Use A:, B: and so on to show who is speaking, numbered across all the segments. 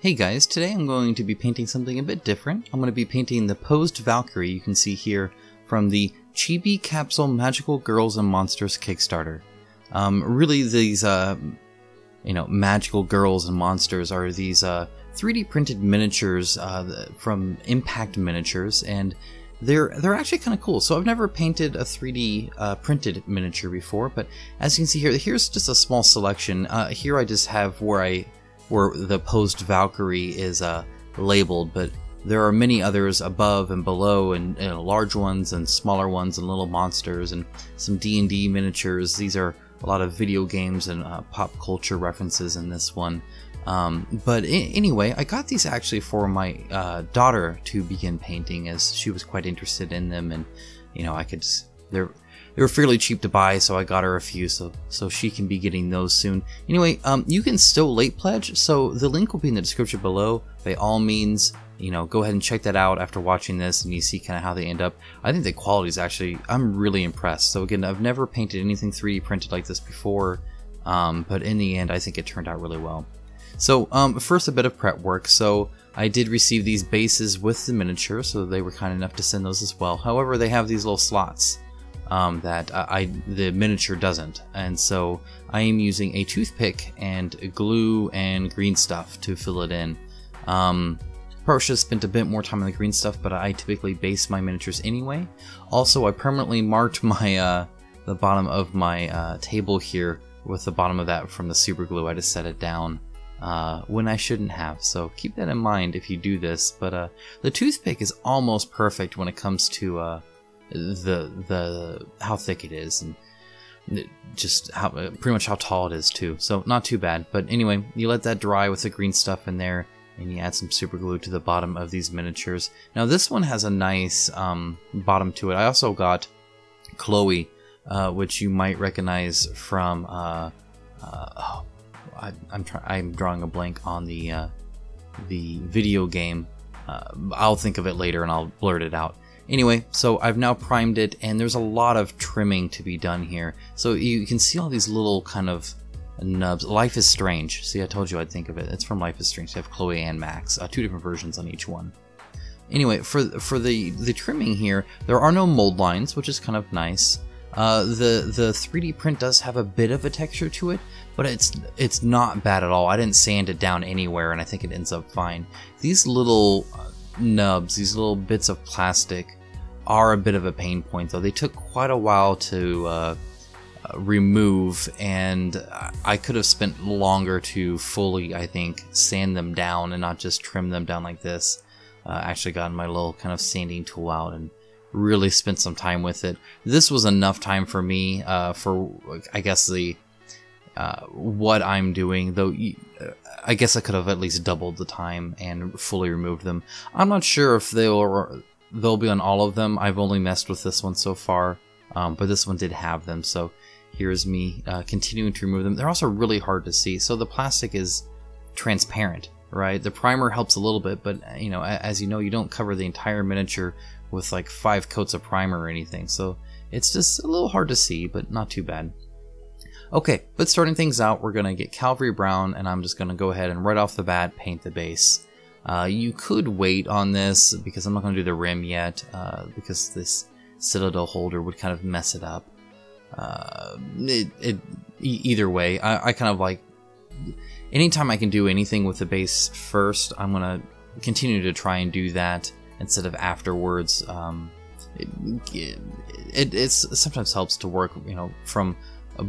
A: Hey guys, today I'm going to be painting something a bit different. I'm going to be painting the posed Valkyrie you can see here from the Chibi Capsule Magical Girls and Monsters Kickstarter. Really these, magical girls and monsters are these 3D printed miniatures from Impact Miniatures, and they're actually kind of cool. So I've never painted a 3D printed miniature before, but as you can see here, here's just a small selection. Here I just have where the posed Valkyrie is labeled, but there are many others above and below, and large ones and smaller ones and little monsters and some D&D miniatures. These are a lot of video games and pop culture references in this one. But anyway, I got these actually for my daughter to begin painting, as she was quite interested in them, and I could just, they were fairly cheap to buy, so I got her a few, so she can be getting those soon. Anyway, you can still late pledge, so the link will be in the description below. By all means, go ahead and check that out after watching this, and you see kind of how they end up. I think the quality is actually, I'm really impressed. So again, I've never painted anything 3D printed like this before, but in the end, I think it turned out really well. So first, a bit of prep work. So I did receive these bases with the miniature, so they were kind enough to send those as well. However, they have these little slots that the miniature doesn't, and so I am using a toothpick and glue and green stuff to fill it in. Probably should have spent a bit more time on the green stuff, but I typically base my miniatures anyway. Also, I permanently marked my the bottom of my table here with the bottom of that from the super glue. I just set it down when I shouldn't have, so keep that in mind if you do this. But the toothpick is almost perfect when it comes to how thick it is, and just how pretty much how tall it is too, so not too bad. But anyway, you let that dry with the green stuff in there, and you add some super glue to the bottom of these miniatures. Now this one has a nice bottom to it. I also got Chloe, which you might recognize from I'm drawing a blank on the video game. I'll think of it later and I'll blurt it out. Anyway, so I've now primed it, and there's a lot of trimming to be done here. So you can see all these little kind of nubs. Life is Strange. See, I told you I'd think of it. It's from Life is Strange. You have Chloe and Max, two different versions on each one. Anyway, for the trimming here, there are no mold lines, which is kind of nice. The 3D print does have a bit of a texture to it, but it's not bad at all. I didn't sand it down anywhere, and I think it ends up fine. These little nubs, these little bits of plastic, are a bit of a pain point, though. They took quite a while to remove, and I could have spent longer to fully, I think, sand them down and not just trim them down like this. Actually got my little kind of sanding tool out and really spent some time with it. This was enough time for me for, I guess, the what I'm doing, though. I guess I could have at least doubled the time and fully removed them. I'm not sure if they'll be on all of them. I've only messed with this one so far, but this one did have them, so here's me continuing to remove them. They're also really hard to see, so the plastic is transparent, right? The primer helps a little bit, but as you know, you don't cover the entire miniature with like 5 coats of primer or anything, so it's just a little hard to see, but not too bad. Okay, but starting things out, we're gonna get Cavalry Brown, and I'm just gonna go ahead and right off the bat paint the base. You could wait on this because I'm not gonna do the rim yet, because this Citadel holder would kind of mess it up. Either way, I kind of like, anytime I can do anything with the base first, I'm gonna continue to try and do that instead of afterwards. It sometimes helps to work, from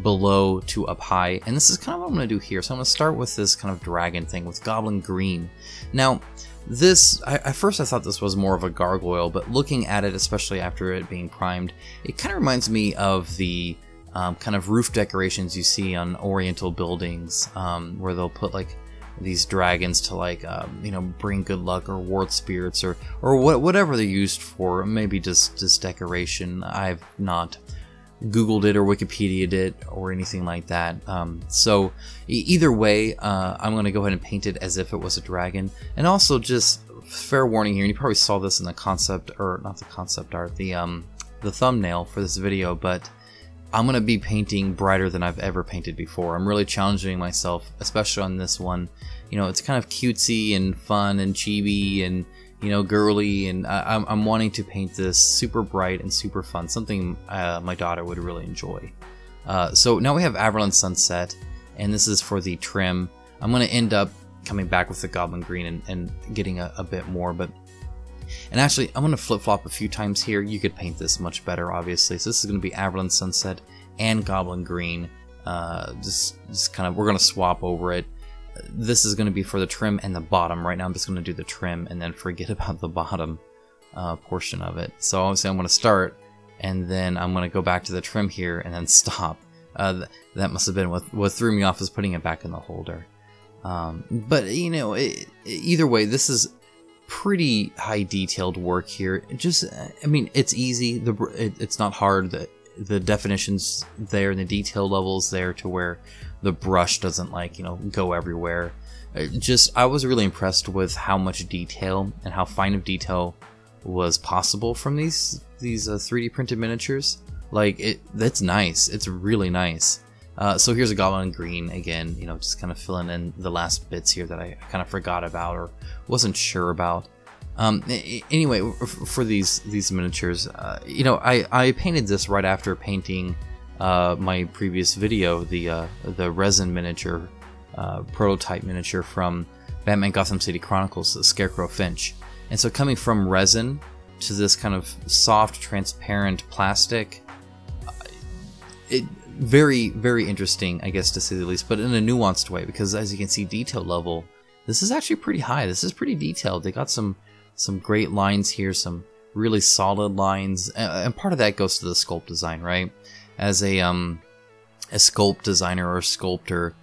A: below to up high, and this is kind of what I'm going to do here. So I'm going to start with this kind of dragon thing with Goblin Green. Now this, at first I thought this was more of a gargoyle, but looking at it, especially after it being primed, it kind of reminds me of the kind of roof decorations you see on Oriental buildings, where they'll put like these dragons to like bring good luck or ward spirits or whatever they're used for. Maybe just decoration. I've not Googled it or Wikipedia'd it or anything like that. So either way, I'm going to go ahead and paint it as if it was a dragon. And also, just fair warning here, and you probably saw this in the concept, or not the concept art, the thumbnail for this video, but I'm going to be painting brighter than I've ever painted before. I'm really challenging myself, especially on this one. You know, it's kind of cutesy and fun and chibi and, you know, girly, and I'm wanting to paint this super bright and super fun, something my daughter would really enjoy. So now we have Averland Sunset, and this is for the trim. I'm going to end up coming back with the Goblin Green and getting a bit more, and actually, I'm going to flip-flop a few times here. You could paint this much better, obviously. So this is going to be Averland Sunset and Goblin Green. Just kind of, we're going to swap over it. This is going to be for the trim and the bottom. Right now, I'm just going to do the trim and then forget about the bottom portion of it. So obviously, I'm going to start, and then I'm going to go back to the trim here and then stop. That must have been what threw me off, is putting it back in the holder. But, you know, either way, this is pretty high detailed work here. I mean, it's easy. It's not hard. The definition's there and the detail level's there to where the brush doesn't, like, you know, go everywhere. I was really impressed with how much detail and how fine of detail was possible from these 3D printed miniatures. Like, that's nice. It's really nice. So here's a Goblin Green again, you know, just kind of filling in the last bits here that I kind of forgot about or wasn't sure about. Anyway, for these miniatures, you know, I painted this right after painting my previous video, the resin miniature, prototype miniature from Batman Gotham City Chronicles, the Scarecrow Finch. And so coming from resin to this kind of soft, transparent plastic, very, very interesting, I guess, to say the least, but in a nuanced way, because as you can see, detail level, this is actually pretty high. This is pretty detailed. They got some great lines here, some really solid lines, and part of that goes to the sculpt design, right? As a sculpt designer or sculptor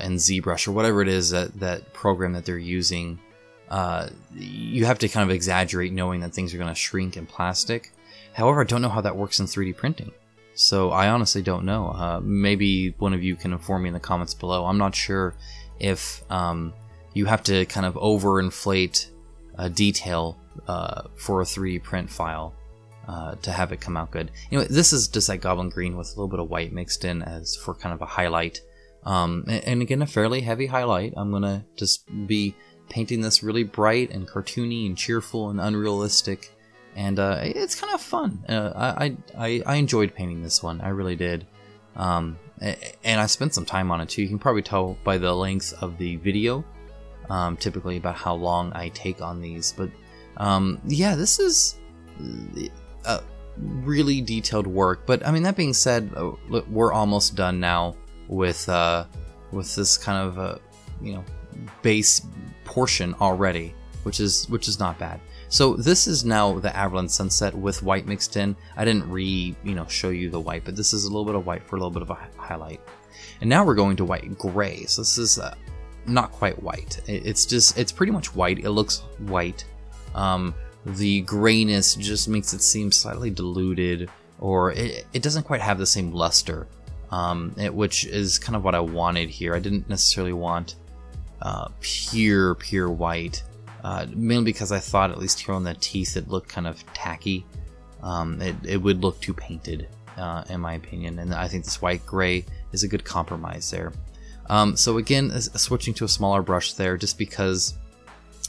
A: in ZBrush or whatever it is, that program that they're using, you have to kind of exaggerate knowing that things are going to shrink in plastic. However, I don't know how that works in 3D printing. So I honestly don't know. Maybe one of you can inform me in the comments below. I'm not sure if you have to kind of overinflate detail for a 3D print file to have it come out good. Anyway, this is just like Goblin Green with a little bit of white mixed in as for kind of a highlight. And again, a fairly heavy highlight. I'm going to just be painting this really bright and cartoony and cheerful and unrealistic. And it's kind of fun. I enjoyed painting this one. I really did. And I spent some time on it too. You can probably tell by the length of the video, typically about how long I take on these. But yeah, this is really detailed work. But I mean, that being said, we're almost done now with this kind of you know, base portion already, which is not bad. So this is now the Averland Sunset with white mixed in. I didn't show you the white, but this is a little bit of white for a little bit of a highlight. And now we're going to white gray. So this is not quite white. It's pretty much white. It looks white. The grayness just makes it seem slightly diluted, or it doesn't quite have the same luster, which is kind of what I wanted here. I didn't necessarily want pure white. Mainly because I thought, at least here on the teeth, it looked kind of tacky. It would look too painted, in my opinion, and I think this white gray is a good compromise there. So again, switching to a smaller brush there, just because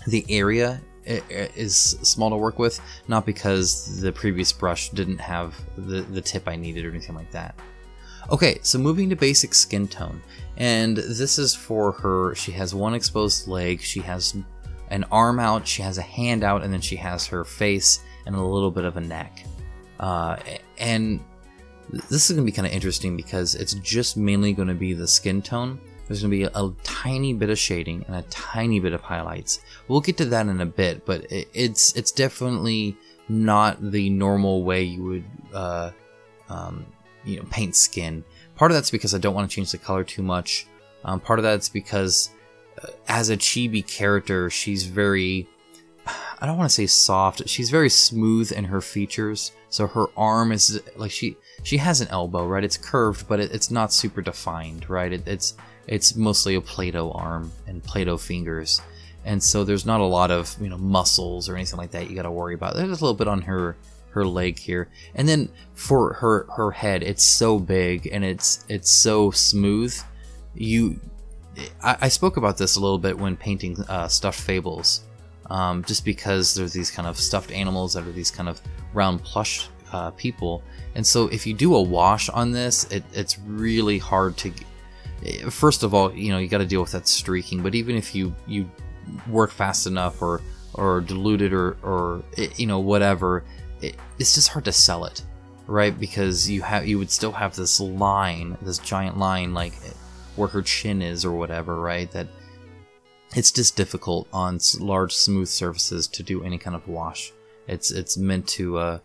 A: the area is small to work with, not because the previous brush didn't have the tip I needed or anything like that. Okay, so moving to basic skin tone, and this is for her. She has one exposed leg, she has an arm out, she has a hand out, and then she has her face and a little bit of a neck. And this is going to be kind of interesting because it's just mainly going to be the skin tone. There's going to be a tiny bit of shading and a tiny bit of highlights. We'll get to that in a bit, but it's definitely not the normal way you would paint skin. Part of that's because I don't want to change the color too much. Part of that's because as a chibi character, she's very, I don't want to say soft, she's very smooth in her features. So her arm is like, she has an elbow, right? It's curved, but it's not super defined, right? It's mostly a Play-Doh arm and Play-Doh fingers. And so there's not a lot of, muscles or anything like that you got to worry about. There's a little bit on her her leg here. And then for her head, it's so big and it's so smooth. I spoke about this a little bit when painting stuffed fables, just because there's these kind of stuffed animals that are these kind of round plush people, and so if you do a wash on this, it's really hard to. First of all, you know, you got to deal with that streaking, but even if you work fast enough or dilute it or you know, whatever, it's just hard to sell it, right? Because you would still have this line, this giant line, like where her chin is or whatever, right? That it's just difficult on large smooth surfaces to do any kind of wash. It's meant to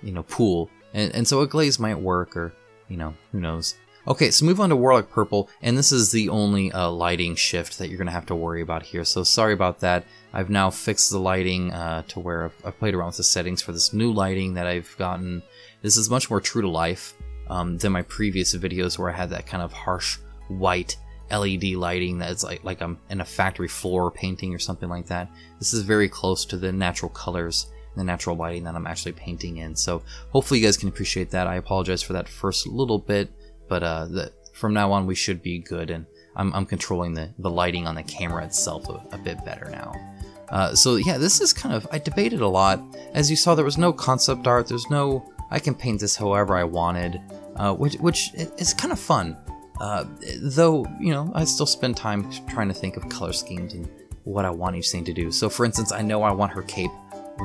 A: you know, pool, and so a glaze might work, or you know, who knows. Okay, so move on to Warlock Purple, and this is the only lighting shift that you're going to have to worry about here, so sorry about that. I've now fixed the lighting to where I've played around with the settings for this new lighting that I've gotten. This is much more true to life than my previous videos where I had that kind of harsh white LED lighting that's like I'm in a factory floor painting or something like that. This is very close to the natural colors, the natural lighting that I'm actually painting in, so hopefully you guys can appreciate that. I apologize for that first little bit, but from now on we should be good, and I'm controlling the lighting on the camera itself a bit better now. So yeah, this is kind of, I debated a lot. As you saw, there was no concept art, there's no, I can paint this however I wanted, which is kind of fun. Though, you know, I still spend time trying to think of color schemes and what I want each thing to do. So for instance, I know I want her cape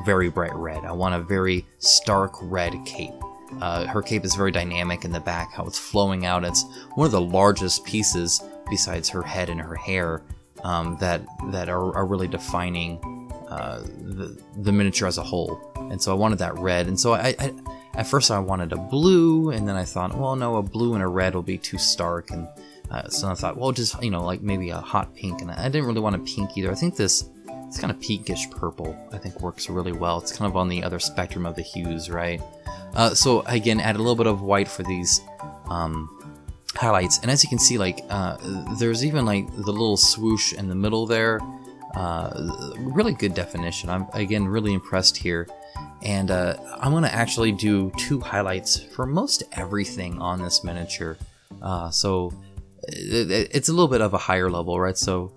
A: very bright red. I want a very stark red cape. Her cape is very dynamic in the back, how it's flowing out. It's one of the largest pieces besides her head and her hair that are really defining the miniature as a whole. And so I wanted that red. And so at first I wanted a blue, and then I thought, well, no, a blue and a red will be too stark. And so I thought, well, just, you know, like maybe a hot pink. And I didn't really want a pink either. I think it's kind of pinkish purple, I think works really well. It's kind of on the other spectrum of the hues, right? So again, add a little bit of white for these highlights, and as you can see, like there's even like the little swoosh in the middle there. Really good definition. I'm again really impressed here, and I'm gonna actually do 2 highlights for most everything on this miniature. So it's a little bit of a higher level, right? So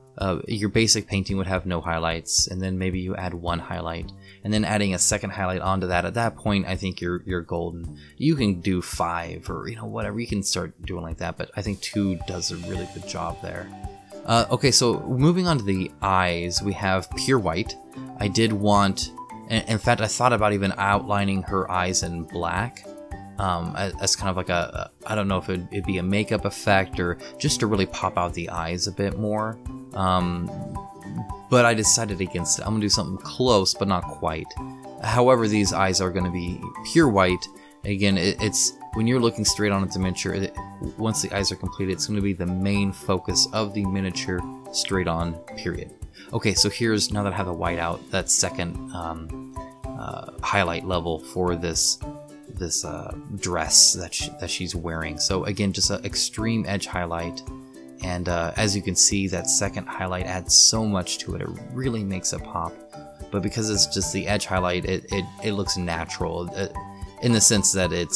A: your basic painting would have no highlights, and then maybe you add 1 highlight, and then adding a second highlight onto that. At that point, I think you're golden. You can do 5 or, you know, whatever. You can start doing like that, but I think 2 does a really good job there. Okay, so moving on to the eyes, we have pure white. I did want, in fact, I thought about even outlining her eyes in black. As kind of like I don't know if it'd be a makeup effect or just to really pop out the eyes a bit more. But I decided against it. I'm gonna do something close, but not quite. However, these eyes are gonna be pure white. Again, it's when you're looking straight on at the miniature, once the eyes are completed, it's gonna be the main focus of the miniature, straight on, period. Okay, so here's, now that I have the white out, that second highlight level for this dress that she's wearing. So again, just an extreme edge highlight, and as you can see, that second highlight adds so much to it. It really makes it pop. But because it's just the edge highlight, it looks natural in the sense that it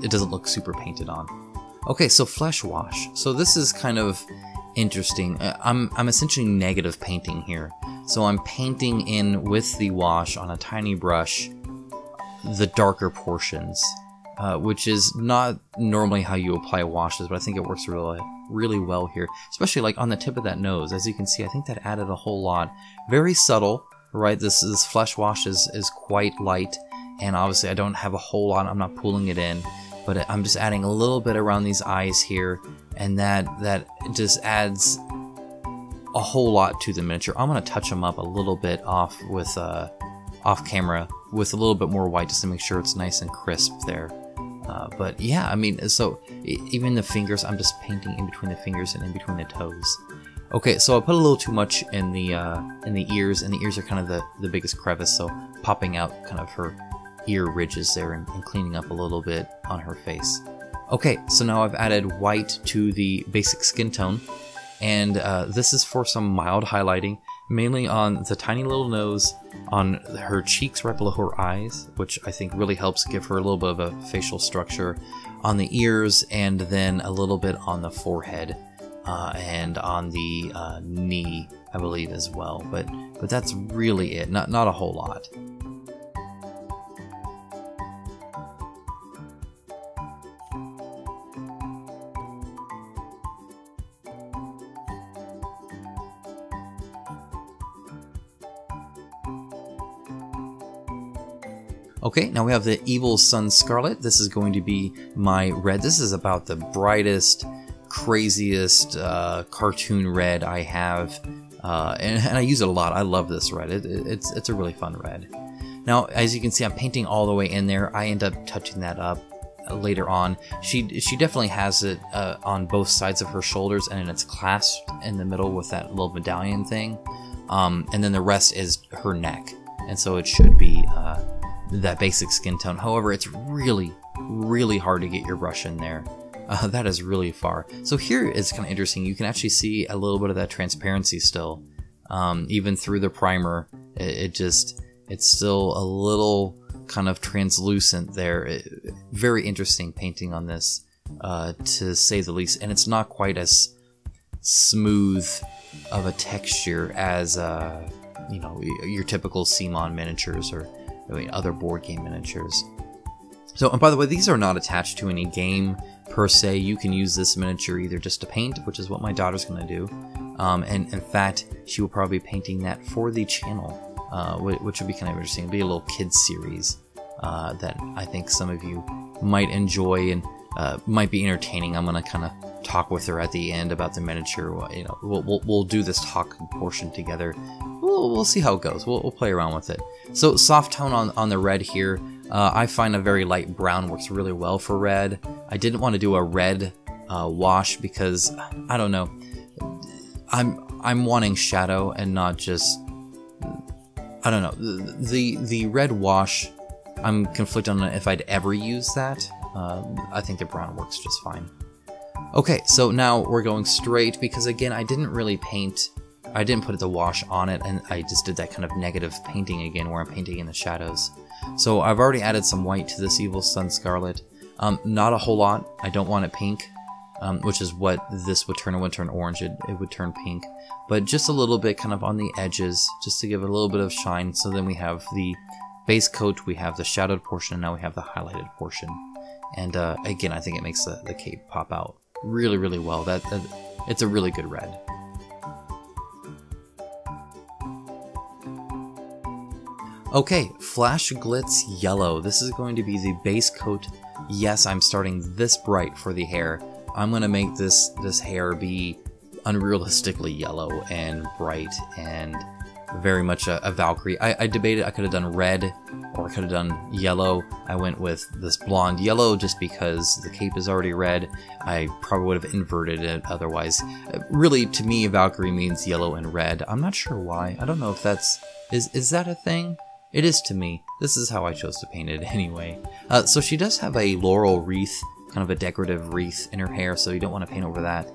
A: doesn't look super painted on. Okay, so flesh wash. So this is kind of interesting. I'm essentially negative painting here. So I'm painting in with the wash on a tiny brush the darker portions, which is not normally how you apply washes, but I think it works really well here, especially like on the tip of that nose. As you can see, I think that added a whole lot. Very subtle, right? This flesh wash is quite light, and obviously I don't have a whole lot. I'm not pulling it in, but I'm just adding a little bit around these eyes here, and that just adds a whole lot to the miniature. I'm gonna touch them up a little bit off camera with a little bit more white just to make sure it's nice and crisp there. But yeah, I mean, so even the fingers, I'm just painting in between the fingers and in between the toes. Okay, so I put a little too much in the ears, and the ears are kind of the biggest crevice, so popping out kind of her ear ridges there and cleaning up a little bit on her face. Okay, so now I've added white to the basic skin tone, and this is for some mild highlighting. mainly on the tiny little nose, on her cheeks right below her eyes, which I think really helps give her a little bit of a facial structure, on the ears, and then a little bit on the forehead, and on the knee, I believe, as well. But that's really it. Not a whole lot. Okay, now we have the Evil Sun Scarlet. This is going to be my red. This is about the brightest, craziest cartoon red I have, and I use it a lot. I love this red. It's a really fun red. Now, as you can see, I'm painting all the way in there. I end up touching that up later on. She definitely has it on both sides of her shoulders, and it's clasped in the middle with that little medallion thing. And then the rest is her neck, and so it should be that basic skin tone. However, it's really, really hard to get your brush in there. That is really far. So here is kind of interesting. You can actually see a little bit of that transparency still, even through the primer. It's still a little kind of translucent there. Very interesting painting on this, to say the least. And it's not quite as smooth of a texture as you know, your typical CMON miniatures or other board game miniatures. So, and by the way, these are not attached to any game per se. You can use this miniature either just to paint, which is what my daughter's going to do, and in fact, she will probably be painting that for the channel, which would be kind of interesting. It'll be a little kids series that I think some of you might enjoy and might be entertaining. I'm going to kind of talk with her at the end about the miniature. You know, we'll do this talk portion together. We'll see how it goes. We'll play around with it. So soft tone on the red here. I find a very light brown works really well for red. I didn't want to do a red wash because I don't know. I'm wanting shadow and not just, I don't know. The red wash, I'm conflicted on if I'd ever use that. I think the brown works just fine. Okay, so now we're going straight because again, I didn't really paint. I didn't put the wash on it, and I just did that kind of negative painting again where I'm painting in the shadows. So I've already added some white to this Evil Sun Scarlet. Not a whole lot. I don't want it pink, which is what this would turn. It would turn orange. It would turn pink. But just a little bit kind of on the edges, just to give it a little bit of shine. So then we have the base coat, we have the shadowed portion, and now we have the highlighted portion. And again, I think it makes the cape pop out really, really well. It's a really good red. Okay, Flash Glitz Yellow. This is going to be the base coat. Yes, I'm starting this bright for the hair. I'm going to make this hair be unrealistically yellow and bright and very much a Valkyrie. I debated I could have done red or I could have done yellow. I went with this blonde yellow just because the cape is already red. I probably would have inverted it otherwise. Really, to me, Valkyrie means yellow and red. I'm not sure why. I don't know if that's... Is that a thing? It is to me. This is how I chose to paint it anyway. So she does have a laurel wreath, kind of a decorative wreath in her hair, so you don't want to paint over that.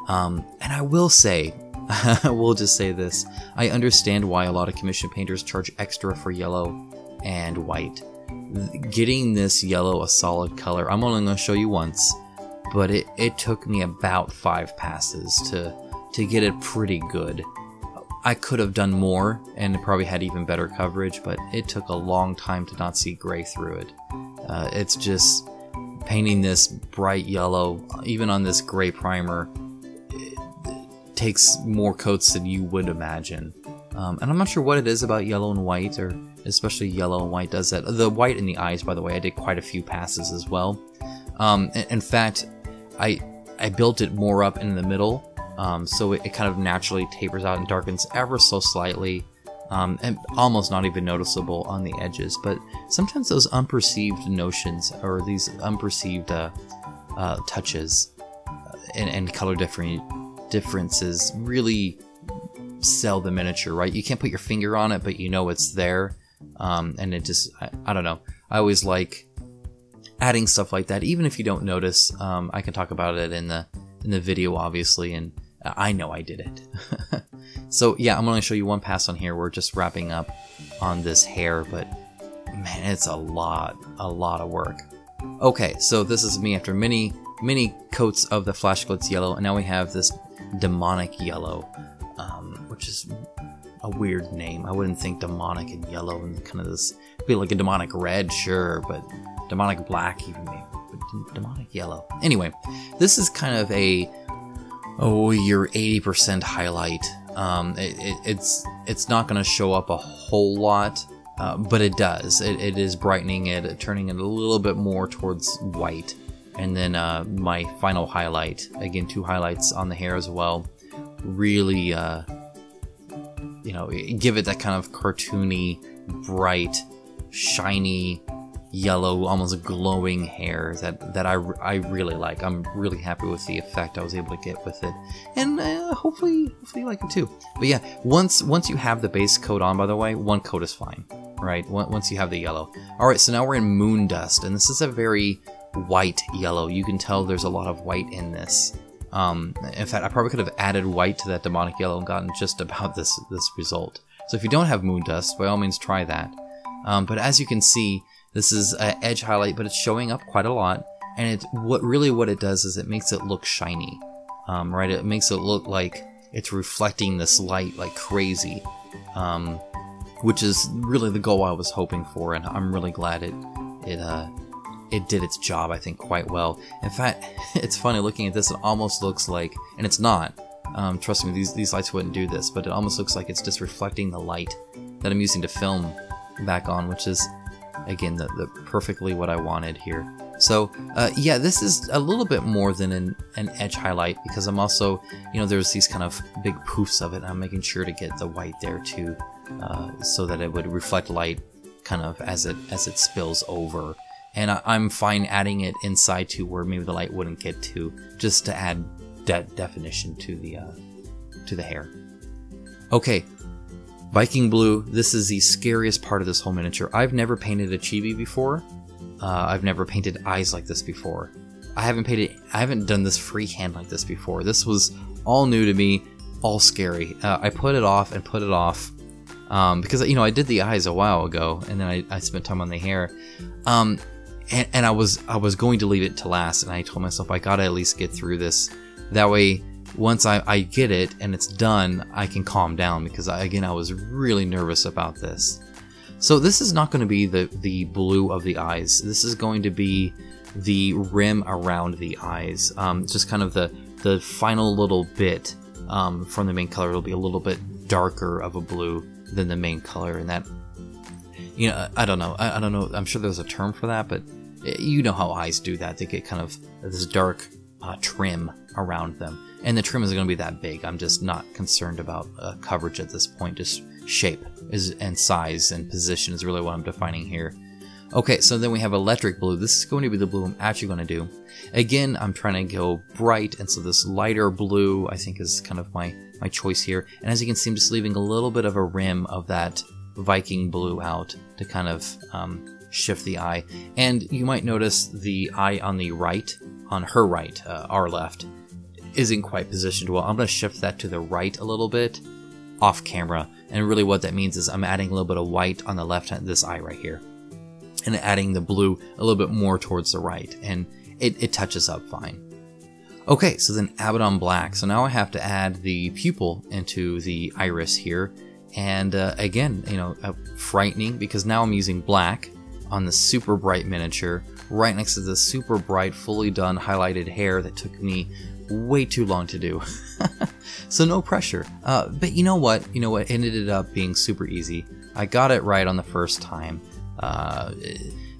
A: And I will say, I will just say this, I understand why a lot of commission painters charge extra for yellow and white. Getting this yellow a solid color, I'm only going to show you once, but it took me about 5 passes to get it pretty good. I could have done more and probably had even better coverage, but it took a long time to not see gray through it. It's just painting this bright yellow, even on this gray primer, it takes more coats than you would imagine. And I'm not sure what it is about yellow and white, or especially yellow and white does that. The white in the eyes, by the way, I did quite a few passes as well. In fact, I built it more up in the middle. So it kind of naturally tapers out and darkens ever so slightly, and almost not even noticeable on the edges. But sometimes those unperceived notions or these unperceived touches and color differences really sell the miniature, right? You can't put your finger on it, but you know it's there, and it just, I don't know. I always like adding stuff like that, even if you don't notice. I can talk about it in the video, obviously, and I know I did it. So yeah, I'm going to show you one pass on here. We're just wrapping up on this hair, but man, it's a lot of work. Okay, so this is me after many coats of the Flash Glitz yellow, and now we have this Demonic Yellow, which is a weird name. I wouldn't think demonic and yellow and kind of this, be like a demonic red, sure, but demonic black even maybe, but demonic yellow. Anyway, this is kind of a, your 80% highlight. It's not going to show up a whole lot, but it does. It is brightening it, turning it a little bit more towards white. And then my final highlight, again 2 highlights on the hair as well, really you know, give it that kind of cartoony, bright, shiny, yellow, almost glowing hair that I really like. I'm really happy with the effect I was able to get with it, and hopefully you like it too. But yeah, once you have the base coat on, by the way, 1 coat is fine, right? Once you have the yellow. All right, so now we're in Moon Dust, and this is a very white yellow. You can tell there's a lot of white in this. In fact, I probably could have added white to that Demonic Yellow and gotten just about this result. So if you don't have Moon Dust, by all means try that. But as you can see, this is an edge highlight, but it's showing up quite a lot. And what it does is it makes it look shiny, right? It makes it look like it's reflecting this light like crazy, which is really the goal I was hoping for, and I'm really glad it did its job, I think, quite well. In fact, it's funny looking at this, it almost looks like, and it's not, trust me, these lights wouldn't do this, but it almost looks like it's just reflecting the light that I'm using to film back on, which is, again, the perfectly what I wanted here. So, yeah, this is a little bit more than an edge highlight, because I'm also, you know, there's these kind of big poofs of it, and I'm making sure to get the white there too, so that it would reflect light kind of as it spills over. And I'm fine adding it inside to where maybe the light wouldn't get to, just to add that definition to the hair. Okay, Viking Blue. This is the scariest part of this whole miniature. I've never painted a chibi before. I've never painted eyes like this before. I haven't done this freehand like this before. This was all new to me, all scary. I put it off and put it off because, you know, I did the eyes a while ago, and then I spent time on the hair. And I was going to leave it to last, and I told myself I gotta at least get through this. That way, once I get it and it's done, I can calm down, because I was really nervous about this. So this is not going to be the blue of the eyes. This is going to be the rim around the eyes. Just kind of the final little bit from the main color. It'll be a little bit darker of a blue than the main color, and that, you know, I don't know. I'm sure there's a term for that, but you know how eyes do that. They get kind of this dark trim around them. And the trim is going to be that big. I'm just not concerned about coverage at this point. Just shape and size and position is really what I'm defining here. Okay, so then we have Electric Blue. This is going to be the blue I'm actually going to do. Again, I'm trying to go bright, and so this lighter blue, I think, is kind of my choice here. And as you can see, I'm just leaving a little bit of a rim of that Viking Blue out to kind of shift the eye. And you might notice the eye on the right, on her right, our left, isn't quite positioned well. I'm going to shift that to the right a little bit off camera, and really what that means is I'm adding a little bit of white on the left hand, this eye right here, and adding the blue a little bit more towards the right, and it touches up fine. Okay, so then Abaddon Black. So now I have to add the pupil into the iris here, and again, you know, frightening, because now I'm using black on the super bright miniature right next to the super bright, fully done highlighted hair that took me way too long to do. So no pressure. But you know what? It ended up being super easy. I got it right on the first time.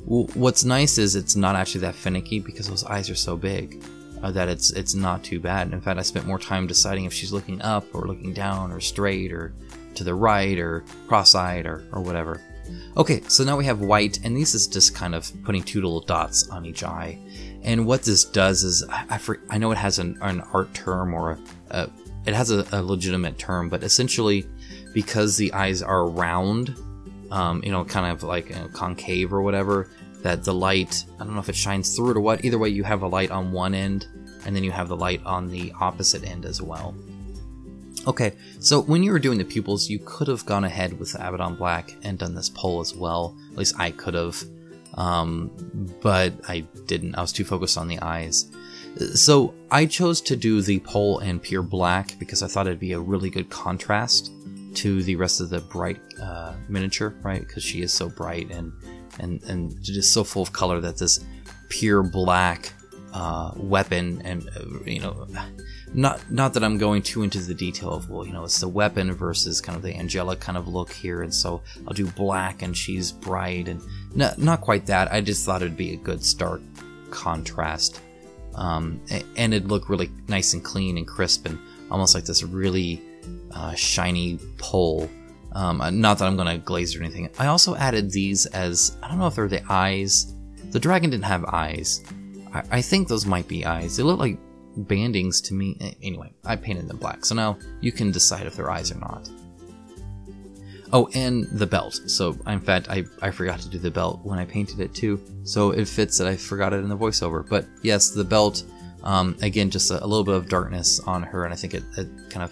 A: What's nice is it's not actually that finicky, because those eyes are so big that it's not too bad. In fact, I spent more time deciding if she's looking up or looking down or straight or to the right or cross-eyed or whatever. Okay, so now we have white, and this is just kind of putting 2 little dots on each eye. And what this does is, I know it has an art term, or it has a legitimate term, but essentially, because the eyes are round, you know, kind of like concave or whatever, that the light, I don't know if it shines through it or what, either way you have a light on one end, and then you have the light on the opposite end as well. Okay, so when you were doing the pupils, you could have gone ahead with Abaddon Black and done this pole as well. At least I could have, but I didn't. I was too focused on the eyes. So I chose to do the pole in pure black because I thought it'd be a really good contrast to the rest of the bright miniature, right? Because she is so bright and just so full of color that this pure black weapon, and you know, not that I'm going too into the detail of, well, you know, it's the weapon versus kind of the angelic kind of look here, and so I'll do black and she's bright, and not quite that. I just thought it'd be a good stark contrast, and it'd look really nice and clean and crisp and almost like this really shiny pole. Not that I'm going to glaze or anything. I also added these as, I don't know if they're the eyes. The dragon didn't have eyes. I think those might be eyes. They look like bandings to me. Anyway, I painted them black, so now you can decide if they're eyes or not. Oh, and the belt. So, in fact, I forgot to do the belt when I painted it too, so it fits that I forgot it in the voiceover. But yes, the belt, again, just a little bit of darkness on her, and I think it kind of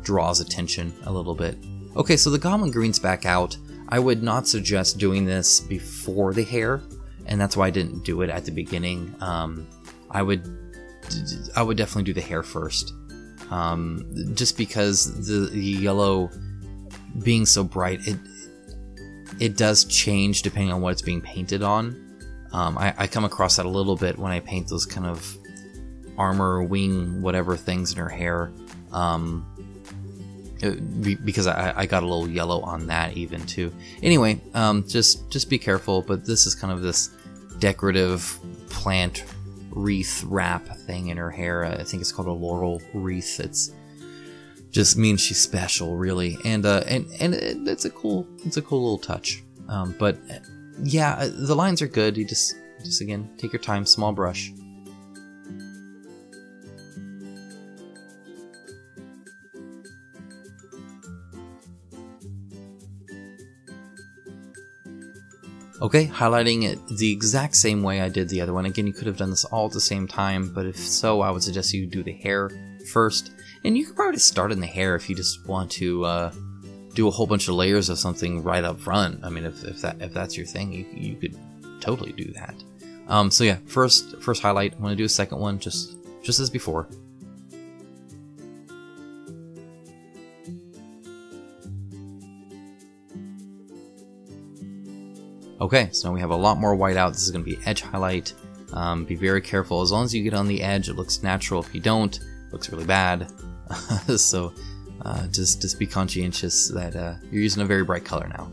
A: draws attention a little bit. Okay, so the Goblin Green's back out. I would not suggest doing this before the hair, and that's why I didn't do it at the beginning. I would definitely do the hair first, just because the yellow being so bright, it does change depending on what it's being painted on. I come across that a little bit when I paint those kind of armor, wing, whatever things in her hair. Because I got a little yellow on that even too. Anyway, just be careful, but this is kind of this decorative plant wreath wrap thing in her hair. I think it's called a laurel wreath. It's just means she's special, really, and it's a cool little touch. But yeah, the lines are good. You just again, take your time, small brush. Okay, highlighting it the exact same way I did the other one. Again, you could have done this all at the same time, but if so, I would suggest you do the hair first. And you could probably start in the hair if you just want to do a whole bunch of layers of something right up front. I mean, if that's your thing, you could totally do that. So yeah, first highlight. I'm going to do a second one just as before. Okay, so now we have a lot more white out. This is going to be edge highlight. Be very careful. As long as you get on the edge, it looks natural. If you don't, it looks really bad. So just be conscientious that you're using a very bright color now.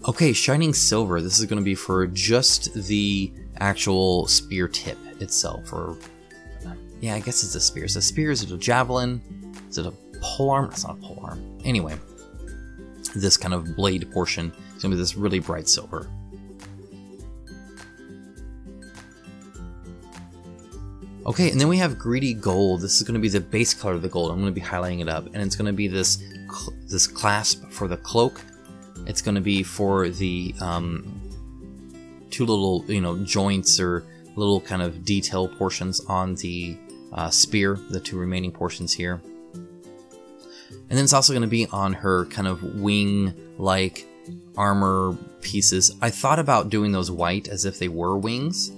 A: Okay, Shining Silver. This is going to be for just the actual spear tip itself, or yeah, I guess it's a spear. Is it a spear? Is it a javelin? Is it a polearm? That's not a polearm. Anyway, this kind of blade portion is going to be this really bright silver. Okay, and then we have Greedy Gold. This is going to be the base color of the gold. I'm going to be highlighting it up, and it's going to be this clasp for the cloak. It's going to be for the two little, joints or little kind of detail portions on the spear, the two remaining portions here. And then it's also going to be on her kind of wing-like armor pieces. I thought about doing those white as if they were wings.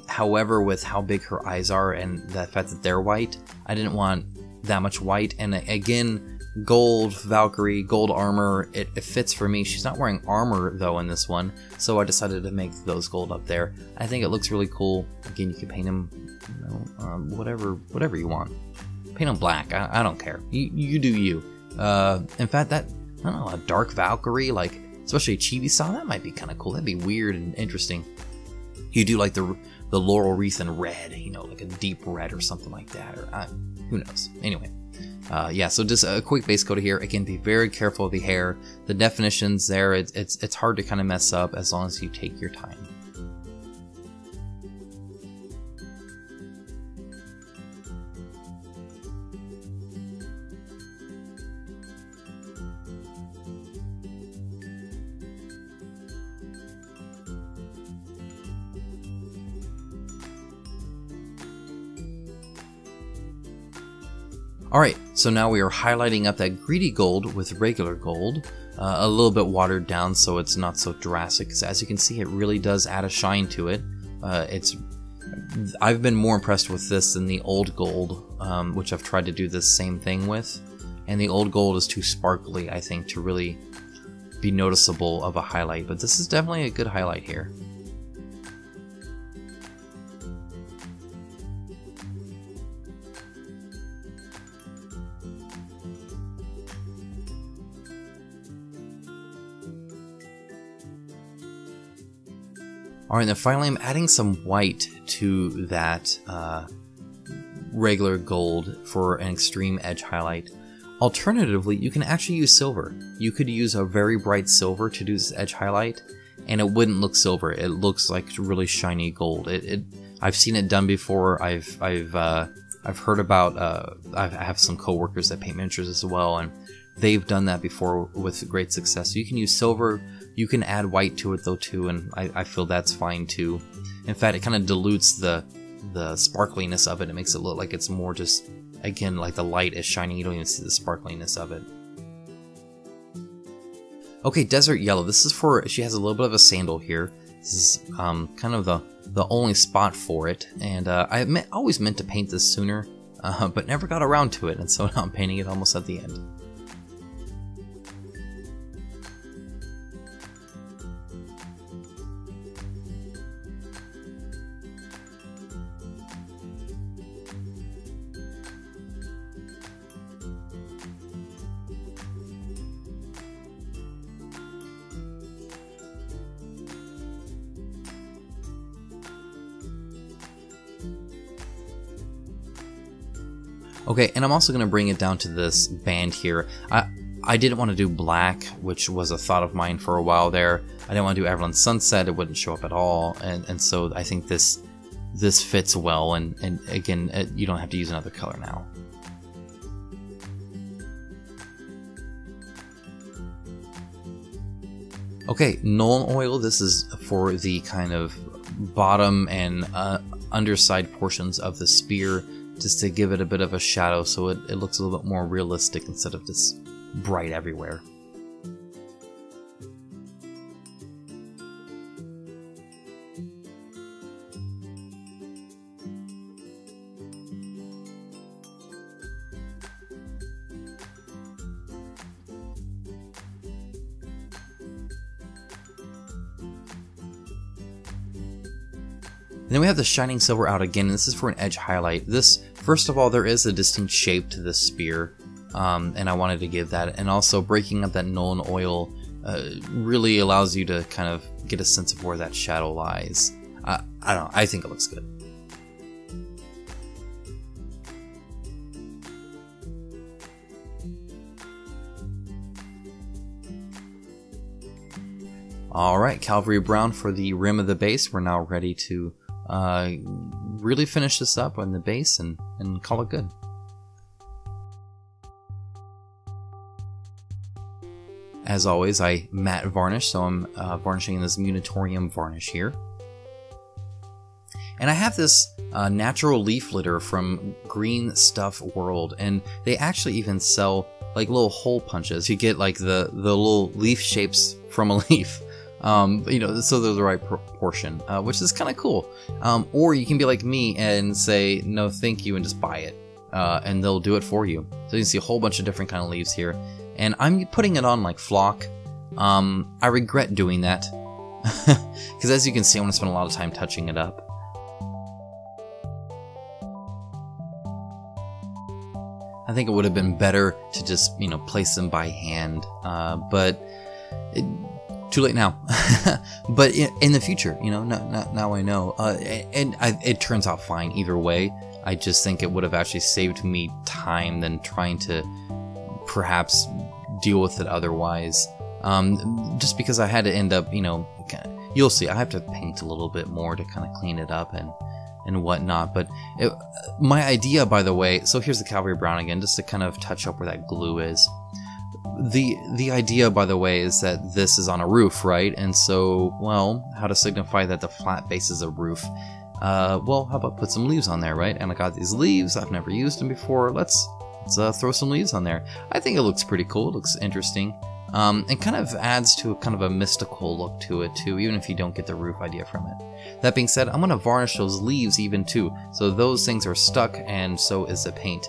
A: However, with how big her eyes are and the fact that they're white, I didn't want that much white. And again, gold Valkyrie, gold armor, it fits for me. She's not wearing armor though in this one, so I decided to make those gold up there. I think it looks really cool. Again, you can paint them, whatever you want. Paint them black. I don't care. You do you. In fact, that, I don't know, a dark Valkyrie, like especially a chibi style, that might be kind of cool. That'd be weird and interesting. You do like the laurel wreath in red, like a deep red or something like that, or who knows. Anyway. Yeah, so just a quick base coat here. Again, be very careful of the hair. The definitions there, it's hard to kind of mess up as long as you take your time. Alright, so now we are highlighting up that greedy gold with regular gold. A little bit watered down so it's not so drastic, because as you can see it really does add a shine to it. I've been more impressed with this than the old gold, which I've tried to do this same thing with. And the old gold is too sparkly, I think, to really be noticeable of a highlight, but this is definitely a good highlight here. Alright, then finally I'm adding some white to that regular gold for an extreme edge highlight. Alternatively, you can actually use silver. You could use a very bright silver to do this edge highlight, and it wouldn't look silver. It looks like really shiny gold. I've seen it done before. I've heard about. I have some coworkers that paint miniatures as well, and they've done that before with great success. So you can use silver. You can add white to it though too, and I feel that's fine too. In fact, it kind of dilutes the sparkliness of it. It makes it look like it's more just, again, like the light is shining. You don't even see the sparkliness of it. Okay, Desert Yellow. This is for, she has a little bit of a sandal here. This is kind of the only spot for it, and I always meant to paint this sooner, but never got around to it, and so now I'm painting it almost at the end. Okay, and I'm also going to bring it down to this band here. I didn't want to do black, which was a thought of mine for a while there. I didn't want to do Averland Sunset, it wouldn't show up at all, and so I think this fits well, and again, you don't have to use another color now. Okay, Nuln oil. This is for the kind of bottom and underside portions of the spear, just to give it a bit of a shadow so it looks a little bit more realistic instead of just bright everywhere. And then we have the Shining Silver out again, and this is for an edge highlight. This, first of all, there is a distinct shape to this spear, and I wanted to give that. And also, breaking up that Nuln oil really allows you to kind of get a sense of where that shadow lies. I don't know, I think it looks good. Alright, Cavalry Brown for the rim of the base. We're now ready to really finish this up on the base and call it good. As always, I matte varnish, so I'm varnishing this Munitorium varnish here. And I have this natural leaf litter from Green Stuff World, and they actually even sell like little hole punches. You get like the little leaf shapes from a leaf. You know, so they're the right proportion, which is kind of cool. Or you can be like me and say, no thank you, and just buy it. And they'll do it for you. So you can see a whole bunch of different kind of leaves here. And I'm putting it on like flock. I regret doing that. Because as you can see, I want to spend a lot of time touching it up. I think it would have been better to just, you know, place them by hand. But too late now. But in the future, you know, now I know. It turns out fine either way. I just think it would have actually saved me time than trying to perhaps deal with it otherwise. Just because I had to end up, you know, you'll see, I have to paint a little bit more to kind of clean it up and whatnot. But my idea, by the way, so here's the Cavalry Brown again, just to kind of touch up where that glue is. The idea, by the way, is that this is on a roof, right? And so, well, how to signify that the flat base is a roof? Well, how about put some leaves on there, right? And I got these leaves, I've never used them before. Let's let's throw some leaves on there. I think it looks pretty cool. It looks interesting. It kind of adds to kind of a mystical look to it too, even if you don't get the roof idea from it. That being said, I'm going to varnish those leaves even too, so those things are stuck and so is the paint.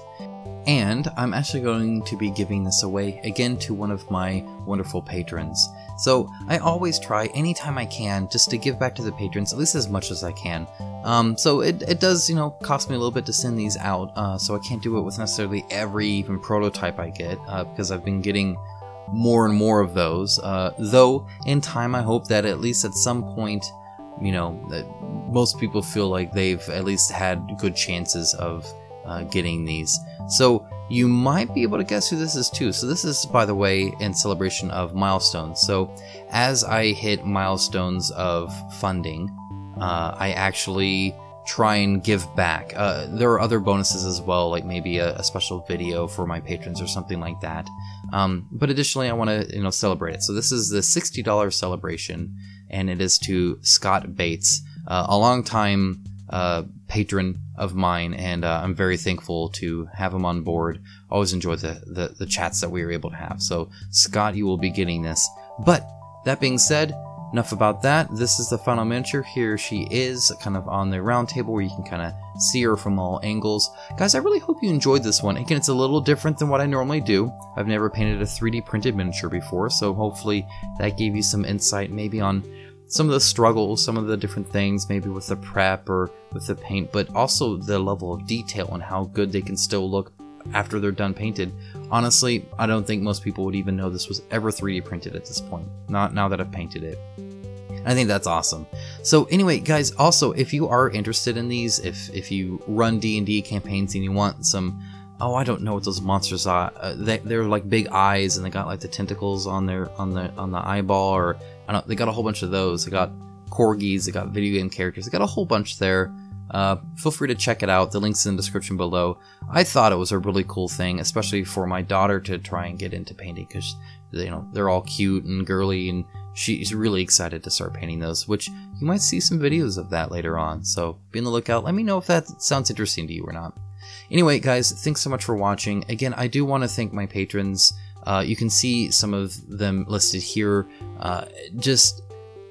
A: And I'm actually going to be giving this away again to one of my wonderful patrons. So I always try anytime I can just to give back to the patrons, at least as much as I can. So it does, you know, cost me a little bit to send these out, so I can't do it with necessarily every even prototype I get, because I've been getting more and more of those. Though in time I hope that at least at some point, you know, that most people feel like they've at least had good chances of getting these. So you might be able to guess who this is too. So this is, by the way, in celebration of milestones. So as I hit milestones of funding, I actually try and give back. There are other bonuses as well, like maybe a special video for my patrons or something like that. But additionally, I want to, you know, celebrate it. So this is the $60 celebration, and it is to Scott Bates, a longtime patron of mine, and I'm very thankful to have him on board. Always enjoy the chats that we were able to have. So Scott, you will be getting this. But that being said, enough about that. This is the final miniature. Here she is, kind of on the round table where you can kind of see her from all angles. Guys, I really hope you enjoyed this one. Again, it's a little different than what I normally do. I've never painted a 3D printed miniature before, so hopefully that gave you some insight maybe on some of the struggles, some of the different things, maybe with the prep or with the paint, but also the level of detail and how good they can still look after they're done painted. Honestly, I don't think most people would even know this was ever 3D printed at this point, not now that I've painted it. I think that's awesome. So anyway, guys, also, if you are interested in these, if you run D&D campaigns and you want some, oh, I don't know what those monsters are. They're like big eyes, and they got like the tentacles on their on the eyeball, or I don't. They got a whole bunch of those. They got corgis. They got video game characters. They got a whole bunch there. Feel free to check it out. The link's in the description below. I thought it was a really cool thing, especially for my daughter to try and get into painting, because you know they're all cute and girly, and she's really excited to start painting those. Which you might see some videos of that later on. So be on the lookout. Let me know if that sounds interesting to you or not. Anyway, guys, thanks so much for watching. Again, I do want to thank my patrons. You can see some of them listed here. Just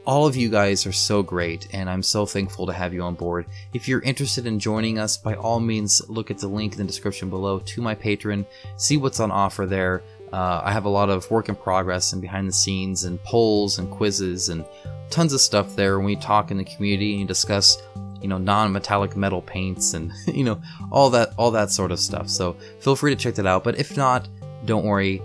A: all of you guys are so great, and I'm so thankful to have you on board. If you're interested in joining us, by all means, look at the link in the description below to my Patreon. See what's on offer there. I have a lot of work in progress and behind the scenes and polls and quizzes and tons of stuff there. When we talk in the community and discuss, you know, non-metallic metal paints and you know, all that sort of stuff. So feel free to check that out. But if not, don't worry.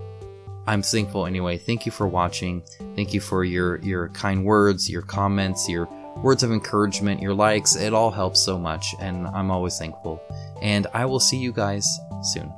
A: I'm thankful anyway. Thank you for watching. Thank you for your kind words, your comments, your words of encouragement, your likes. It all helps so much, and I'm always thankful. And I will see you guys soon.